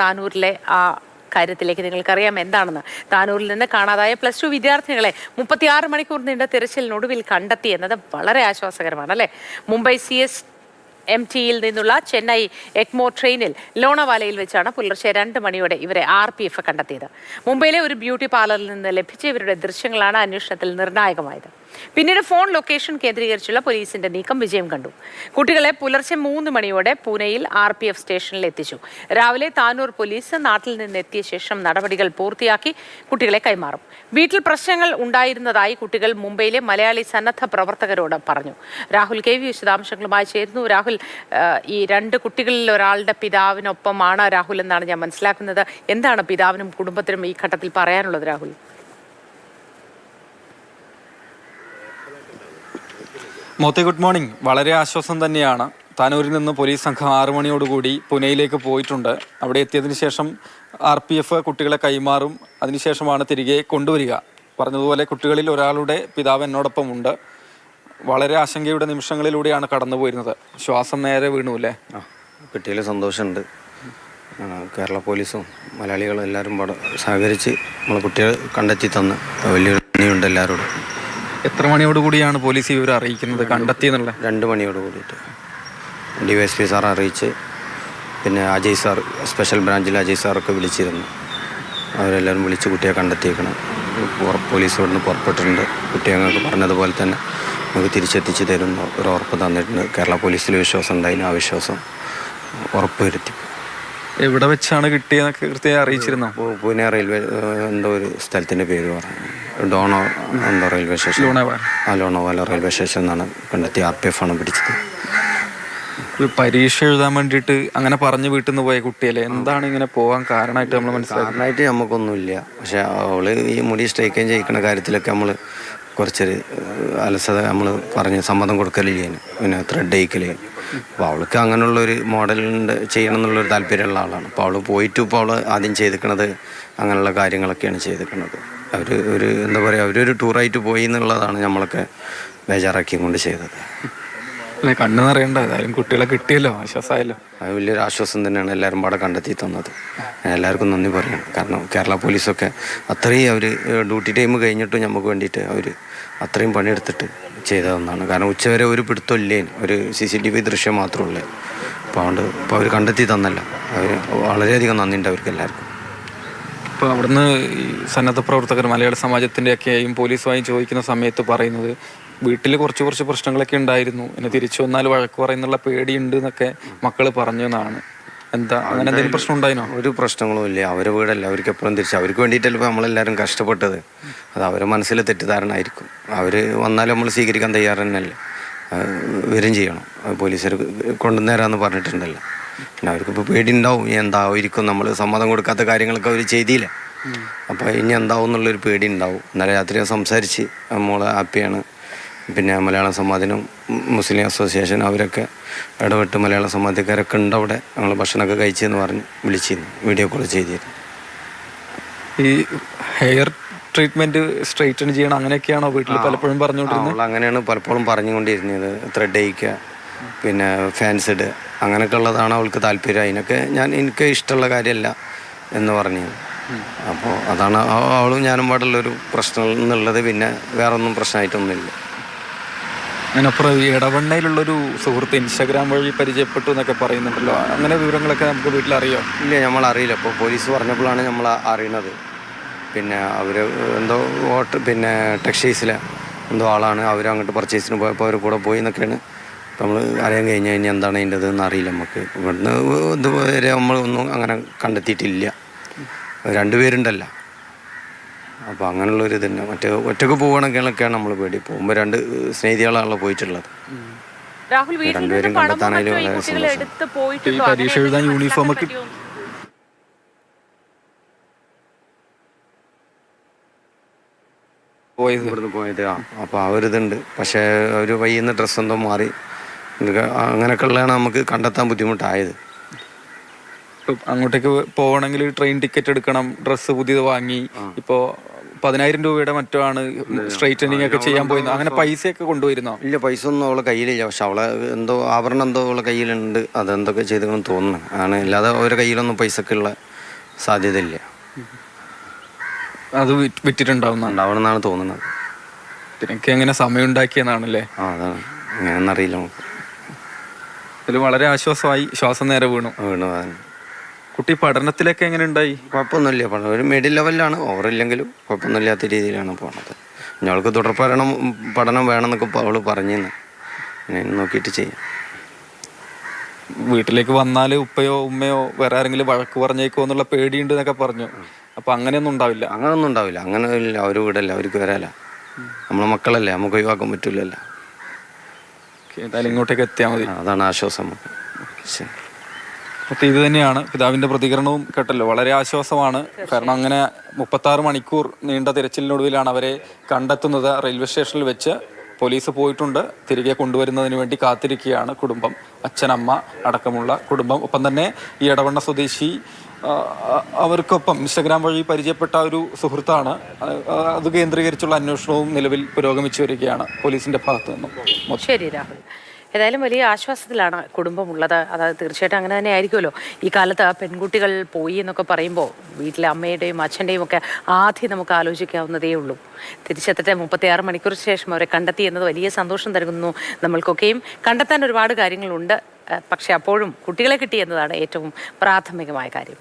താനൂരിലെ ആ കാര്യത്തിലേക്ക് നിങ്ങൾക്കറിയാം എന്താണെന്ന്. താനൂരിൽ നിന്ന് കാണാതായ +2 വിദ്യാർത്ഥികളെ 36 മണിക്കൂർ നീണ്ട തിരച്ചിലിനൊടുവിൽ കണ്ടെത്തി എന്നത് വളരെ ആശ്വാസകരമാണ് അല്ലേ. മുംബൈ CSMTയിൽ നിന്നുള്ള ചെന്നൈ എഗ്മോർ ട്രെയിനിൽ ലോണാവാലയിൽ വെച്ചാണ് പുലർച്ചെ 2 മണിയോടെ ഇവരെ RPF കണ്ടെത്തിയത്. മുംബൈയിലെ ഒരു ബ്യൂട്ടി പാർലറിൽ നിന്ന് ലഭിച്ച ഇവരുടെ ദൃശ്യങ്ങളാണ് അന്വേഷണത്തിൽ നിർണായകമായത്. പിന്നീട് ഫോൺ ലൊക്കേഷൻ കേന്ദ്രീകരിച്ചുള്ള പോലീസിന്റെ നീക്കം വിജയം കണ്ടു. കുട്ടികളെ പുലർച്ചെ 3 മണിയോടെ പൂനെയിൽ RPF സ്റ്റേഷനിൽ എത്തിച്ചു. രാവിലെ താനൂർ പോലീസ് നാട്ടിൽ നിന്ന് എത്തിയ ശേഷം നടപടികൾ പൂർത്തിയാക്കി കുട്ടികളെ കൈമാറും. വീട്ടിൽ പ്രശ്നങ്ങൾ ഉണ്ടായിരുന്നതായി കുട്ടികൾ മുംബൈയിലെ മലയാളി സന്നദ്ധ പ്രവർത്തകരോട് പറഞ്ഞു. രാഹുൽ KV വിശദാംശങ്ങളുമായി ചേരുന്നു. രാഹുൽ, ഈ 2 കുട്ടികളിൽ ഒരാളുടെ പിതാവിനൊപ്പമാണ് രാഹുൽ എന്നാണ് ഞാൻ മനസ്സിലാക്കുന്നത്. എന്താണ് പിതാവിനും കുടുംബത്തിനും ഈ ഘട്ടത്തിൽ പറയാനുള്ളത് രാഹുൽ? മോത്തെ, good morning. വളരെ ആശ്വാസം തന്നെയാണ്. താനൂരിൽ നിന്ന് പോലീസ് സംഘം 6 മണിയോടുകൂടി പൂനെയിലേക്ക് പോയിട്ടുണ്ട്. അവിടെ എത്തിയതിന് ശേഷം RPF കുട്ടികളെ കൈമാറും. അതിനുശേഷമാണ് തിരികെ കൊണ്ടുവരിക. പറഞ്ഞതുപോലെ കുട്ടികളിൽ ഒരാളുടെ പിതാവ് എന്നോടൊപ്പം ഉണ്ട്. വളരെ ആശങ്കയുടെ നിമിഷങ്ങളിലൂടെയാണ് കടന്നുപോയിരുന്നത്. ശ്വാസം നേരെ വീണു അല്ലേ? കുട്ടികൾ സന്തോഷമുണ്ട്. കേരള പോലീസും മലയാളികളും എല്ലാവരും സഹകരിച്ച് നമ്മളെ കുട്ടികൾ കണ്ടെത്തി തന്ന് വലിയൊരു നന്ദിയുണ്ട് എല്ലാവരോടും. എത്ര മണിയോടുകൂടിയാണ് പോലീസ് ഇവരെ അറിയിക്കുന്നത് കണ്ടെത്തിയെന്നുള്ള? 2 മണിയോട് കൂടിയിട്ട് DYSP സാർ അറിയിച്ച്, പിന്നെ അജയ് സാർ, സ്പെഷ്യൽ ബ്രാഞ്ചിൽ അജയ് സാറൊക്കെ വിളിച്ചിരുന്നു. അവരെല്ലാവരും വിളിച്ച് കുട്ടിയെ കണ്ടെത്തിയേക്കണം. പോലീസ് ഇവിടുന്ന് പുറപ്പെട്ടിട്ടുണ്ട്. കുട്ടിയെ ഞങ്ങൾക്ക് പറഞ്ഞതുപോലെ തന്നെ നമുക്ക് തിരിച്ചെത്തിച്ച് തരുന്ന ഒരു ഉറപ്പ് തന്നിട്ടുണ്ട്. കേരള പോലീസിൽ വിശ്വാസം ഉണ്ടായിരുന്നു. ആ വിശ്വാസം ഉറപ്പ് വരുത്തി. എവിടെ വെച്ചാണ് കിട്ടിയെന്നൊക്കെ കൃത്യമായി അറിയിച്ചിരുന്നോ? പൂനെ റെയിൽവേ എന്തോ ഒരു സ്ഥലത്തിൻ്റെ പേര് പറഞ്ഞു. ഡോണോ എന്തോ റെയിൽവേ സ്റ്റേഷൻ, ലോണോവാല റെയിൽവേ സ്റ്റേഷൻ എന്നാണ് കണ്ടെത്തി. RPF ആണ് പിടിച്ചത്. പരീക്ഷ എഴുതാൻ വേണ്ടിയിട്ട് അങ്ങനെ പറഞ്ഞ് വീട്ടിൽ നിന്ന് പോയ കുട്ടിയല്ലേ? എന്താണ് ഇങ്ങനെ പോകാൻ കാരണമായിട്ട് നമ്മൾ കാരണമായിട്ട് നമുക്കൊന്നുമില്ല. പക്ഷെ അവള് ഈ മുടി സ്ട്രൈക്കും ചെയ്യിക്കുന്ന കാര്യത്തിലൊക്കെ നമ്മൾ കുറച്ചൊരു അലസത നമ്മൾ പറഞ്ഞ് സമ്മതം കൊടുക്കലില്ലേ, പിന്നെ ത്രെഡ് അയക്കല്. അപ്പോൾ അവൾക്ക് അങ്ങനെയുള്ളൊരു മോഡലിൻ്റെ ചെയ്യണം എന്നുള്ളൊരു താല്പര്യമുള്ള ആളാണ്. അപ്പോൾ അവൾ പോയിട്ട് ഇപ്പോൾ അവൾ ആദ്യം ചെയ്തിരിക്കണത് അങ്ങനെയുള്ള കാര്യങ്ങളൊക്കെയാണ് ചെയ്തിരിക്കുന്നത്. ഒരു എന്താ പറയുക, അവരൊരു ടൂറായിട്ട് പോയി എന്നുള്ളതാണ് നമ്മളൊക്കെ ബേജാറാക്കിയും കൊണ്ട് ചെയ്തത്. കണ്ണു നിറയണ്ട, ഏതായാലും കുട്ടികളെ കിട്ടിയല്ലോ, ആശ്വാസമായല്ലോ. അത് വലിയൊരു ആശ്വാസം തന്നെയാണ്. എല്ലാവരും പാടെ കണ്ടെത്തി തന്നത്. എല്ലാവർക്കും നന്ദി പറയണം. കാരണം കേരള പോലീസൊക്കെ അത്രയും അവർ ഡ്യൂട്ടി ടൈം കഴിഞ്ഞിട്ടും നമുക്ക് വേണ്ടിയിട്ട് അവർ അത്രയും പണിയെടുത്തിട്ട് ചെയ്തതെന്നാണ്. കാരണം ഉച്ചവരെ ഒരു പിടുത്തമില്ലേന്, ഒരു CCTV ദൃശ്യം മാത്രമേ. അപ്പോൾ അവർ കണ്ടെത്തി തന്നല്ല. അവർ വളരെയധികം നന്ദിയുണ്ട് അവർക്ക് എല്ലാവർക്കും. ഇപ്പോൾ അവിടുന്ന് ഈ സന്നദ്ധ പ്രവർത്തകർ മലയാള സമാജത്തിൻ്റെയൊക്കെയും പോലീസുമായും ചോദിക്കുന്ന സമയത്ത് പറയുന്നത് വീട്ടിൽ കുറച്ച് പ്രശ്നങ്ങളൊക്കെ ഉണ്ടായിരുന്നു, എന്നെ തിരിച്ചു വന്നാൽ വഴക്ക് പറയുന്നുള്ള പേടിയുണ്ട് എന്നൊക്കെ മക്കൾ പറഞ്ഞു എന്നാണ്. എന്താ, അങ്ങനെ എന്തെങ്കിലും പ്രശ്നം ഉണ്ടായിരുന്നോ? ഒരു പ്രശ്നങ്ങളും ഇല്ല. അവരെ വീടല്ല, അവർക്ക് എപ്പോഴും തിരിച്ചു അവർക്ക് വേണ്ടിയിട്ടല്ല ഇപ്പോൾ നമ്മളെല്ലാവരും കഷ്ടപ്പെട്ടത്. അത് അവരെ മനസ്സിൽ തെറ്റിദ്ധാരണ ആയിരിക്കും. അവർ വന്നാൽ നമ്മൾ സ്വീകരിക്കാൻ തയ്യാറ് തന്നെയല്ലേ, വരും ചെയ്യണം. പോലീസുകാർ കൊണ്ടുവന്നേരാന്ന് പറഞ്ഞിട്ടുണ്ടല്ലോ. പിന്നെ അവർക്കിപ്പോൾ പേടി ഉണ്ടാവും. എന്തായിരിക്കും, നമ്മൾ സമ്മതം കൊടുക്കാത്ത കാര്യങ്ങളൊക്കെ അവർ ചെയ്തില്ല. അപ്പോൾ ഇനി എന്താവും എന്നുള്ളൊരു പേടി ഉണ്ടാവും. ഇന്നലെ രാത്രി സംസാരിച്ച് നമ്മൾ ഹാപ്പിയാണ്. പിന്നെ മലയാള സമാജനും മുസ്ലിം അസോസിയേഷനും അവരൊക്കെ ഇടപെട്ട് മലയാള സമാജക്കാരൊക്കെ ഉണ്ട് അവിടെ. ഞങ്ങൾ ഭക്ഷണമൊക്കെ കഴിച്ചെന്ന് പറഞ്ഞ് വിളിച്ചിരുന്നു, വീഡിയോ കോൾ ചെയ്തിരുന്നു. ഈ ഹെയർ ട്രീറ്റ്മെൻറ്റ് സ്ട്രെയിറ്റൻ ചെയ്യണം അങ്ങനെയൊക്കെയാണോ വീട്ടിൽ പലപ്പോഴും പറഞ്ഞുകൊണ്ടിരുന്നത്? അങ്ങനെയാണ് പലപ്പോഴും പറഞ്ഞുകൊണ്ടിരുന്നത്. ത്രെഡ് അയക്കുക, പിന്നെ ഫാൻസ് ഇടുക, അങ്ങനെയൊക്കെ ഉള്ളതാണ് അവൾക്ക് താല്പര്യം. അതിനൊക്കെ എനിക്ക് ഇഷ്ടമുള്ള കാര്യമല്ല എന്ന് പറഞ്ഞു. അപ്പോൾ അതാണ് അവളും ഞാനും പാടുള്ളൊരു പ്രശ്നം എന്നുള്ളത്. പിന്നെ വേറൊന്നും പ്രശ്നമായിട്ടൊന്നുമില്ല. അതിനപ്പുറം ഈ ഇടവണ്ണയിലുള്ളൊരു സുഹൃത്ത് Instagram വഴി പരിചയപ്പെട്ടു എന്നൊക്കെ പറയുന്നുണ്ടല്ലോ, അങ്ങനെ വിവരങ്ങളൊക്കെ നമുക്ക് വീട്ടിലറിയോ? ഇല്ല, നമ്മളറിയില്ല. ഇപ്പോൾ പോലീസ് പറഞ്ഞപ്പോഴാണ് നമ്മൾ അറിയുന്നത്. പിന്നെ അവർ എന്തോ പിന്നെ ടെക്സ്റ്റൈൽസിലെ എന്തോ ആളാണ്. അവർ അങ്ങോട്ട് പർച്ചേസിന് പോയപ്പോൾ അവർ കൂടെ പോയി എന്നൊക്കെയാണ് നമ്മൾ അറിയാൻ കഴിഞ്ഞാൽ. ഇനി എന്താണ് അതിൻ്റെ ഇതെന്ന് അറിയില്ല നമുക്ക്. ഇവിടുന്ന് ഇതുവരെ നമ്മളൊന്നും അങ്ങനെ കണ്ടെത്തിയിട്ടില്ല. 2 പേരുണ്ടല്ലോ. അപ്പോൾ അങ്ങനെയുള്ളൊരു തന്നെ. ഒറ്റക്ക് പോവുകയാണെങ്കിലൊക്കെയാണ് നമ്മൾ പേടി. പോകുമ്പോൾ 2 സ്നേഹിതികളാണല്ലോ പോയിട്ടുള്ളത്. രണ്ടുപേരും കണ്ടെത്താനായാലും വളരെ സന്തോഷം. പരീക്ഷ എഴുതാൻ യൂണിഫോമൊക്കെ ഇവിടുന്ന് പോയത്. അപ്പോൾ അവരിതുണ്ട്. പക്ഷേ അവർ വയ്യുന്ന ഡ്രസ്സ് എന്തോ മാറി അങ്ങനെയൊക്കെ ഉള്ളതാണ് നമുക്ക് കണ്ടെത്താൻ ബുദ്ധിമുട്ടായത്. അങ്ങോട്ടേക്ക് പോകണമെങ്കിൽ ട്രെയിൻ ടിക്കറ്റ് എടുക്കണം, ഡ്രസ്സ് പുതിയത് വാങ്ങി. ഇപ്പോൾ 10,000 രൂപയുടെ മറ്റോ ആണ് സ്ട്രൈറ്റനിങ് ഒക്കെ ചെയ്യാൻ പോയത്. അങ്ങനെ പൈസയൊക്കെ കൊണ്ടുവരുന്നോ? ഇല്ല, പൈസ ഒന്നും അവളെ കയ്യിലില്ല. പക്ഷെ അവളെ എന്തോ ആഭരണം എന്തോ അവളെ കയ്യിലുണ്ട്. അതെന്തൊക്കെ ചെയ്തെന്ന് തോന്നുന്നു ആണ്. അല്ലാതെ അവരുടെ കയ്യിലൊന്നും പൈസക്കുള്ള സാധ്യത ഇല്ല. അത് വിറ്റിട്ടുണ്ടാവുന്ന ഉണ്ടാവണമെന്നാണ് തോന്നുന്നത്. ഇതിനൊക്കെ എങ്ങനെ സമയം ഉണ്ടാക്കിയെന്നാണല്ലേ? അതാണ്, എങ്ങനെയെന്നറിയില്ല നമുക്ക്. ഇതിൽ വളരെ ആശ്വാസമായി, ശ്വാസം നേരെ വീണു. അതാണ്. കുട്ടി പഠനത്തിലൊക്കെ എങ്ങനെ ഉണ്ടായി? കുഴപ്പമൊന്നുമില്ല. ഒരു മിഡിൽ ലെവലിലാണ്, ഓവറില്ലെങ്കിലും കുഴപ്പമൊന്നുമില്ലാത്ത രീതിയിലാണ് പോണത്. ഞങ്ങൾക്ക് പഠനം വേണമെന്നൊക്കെ അവൾ പറഞ്ഞിരുന്നു. നോക്കിയിട്ട് ചെയ്യാം. വീട്ടിലേക്ക് വന്നാൽ ഉപ്പയോ ഉമ്മയോ വേറെ ആരെങ്കിലും വഴക്ക് പറഞ്ഞേക്കോ എന്നുള്ള പേടിയുണ്ട് എന്നൊക്കെ പറഞ്ഞു. അപ്പൊ അങ്ങനെയൊന്നും ഉണ്ടാവില്ല? അങ്ങനൊന്നും ഉണ്ടാവില്ല. അങ്ങനെ ഇല്ല. അവർ വീടല്ല, അവർക്ക് വരാല. നമ്മളെ മക്കളല്ലേ, നമുക്ക് ഒഴിവാക്കാൻ പറ്റില്ലല്ലോ. ഏതായാലും ഇങ്ങോട്ടേക്ക് എത്തിയാൽ മതി. അതാണ് ആശ്വാസം നമുക്ക്. ശരി. അപ്പോൾ ഇത് തന്നെയാണ് പിതാവിൻ്റെ പ്രതികരണവും കേട്ടല്ലോ. വളരെ ആശ്വാസമാണ്. കാരണം അങ്ങനെ 36 മണിക്കൂർ നീണ്ട തിരച്ചിലിനൊടുവിലാണ് അവരെ കണ്ടെത്തുന്നത്. റെയിൽവേ സ്റ്റേഷനിൽ വെച്ച് പോലീസ് പോയിട്ടുണ്ട്. തിരികെ കൊണ്ടുവരുന്നതിന് വേണ്ടി കാത്തിരിക്കുകയാണ് കുടുംബം, അച്ഛനമ്മ അടക്കമുള്ള കുടുംബം. ഒപ്പം തന്നെ ഈ എടവണ്ണ സ്വദേശി അവർക്കൊപ്പം ഇൻസ്റ്റഗ്രാം വഴി പരിചയപ്പെട്ട ഒരു സുഹൃത്താണ്. അത് കേന്ദ്രീകരിച്ചുള്ള അന്വേഷണവും നിലവിൽ പുരോഗമിച്ചു വരികയാണ് പോലീസിന്റെ ഭാഗത്തു നിന്നും. ശരി രാഹുൽ, ഏതായാലും വലിയ ആശ്വാസത്തിലാണ് കുടുംബമുള്ളത്. അതായത് തീർച്ചയായിട്ടും അങ്ങനെ തന്നെ ആയിരിക്കുമല്ലോ. ഈ കാലത്ത് പെൺകുട്ടികൾ പോയി എന്നൊക്കെ പറയുമ്പോൾ വീട്ടിലെ അമ്മയുടെയും അച്ഛൻ്റെയും ഒക്കെ ആദ്യം നമുക്ക് ആലോചിക്കാവുന്നതേ ഉള്ളൂ. തിരിച്ചെത്തട്ടെ, 36 മണിക്കൂറിന് ശേഷം അവരെ കണ്ടെത്തി എന്നത് വലിയ സന്തോഷം നൽകുന്നു നമ്മൾക്കൊക്കെയും. കണ്ടെത്താൻ ഒരുപാട് കാര്യങ്ങളുണ്ട്, പക്ഷെ അപ്പോഴും കുട്ടികളെ കിട്ടി എന്നതാണ് ഏറ്റവും പ്രാഥമികമായ കാര്യം.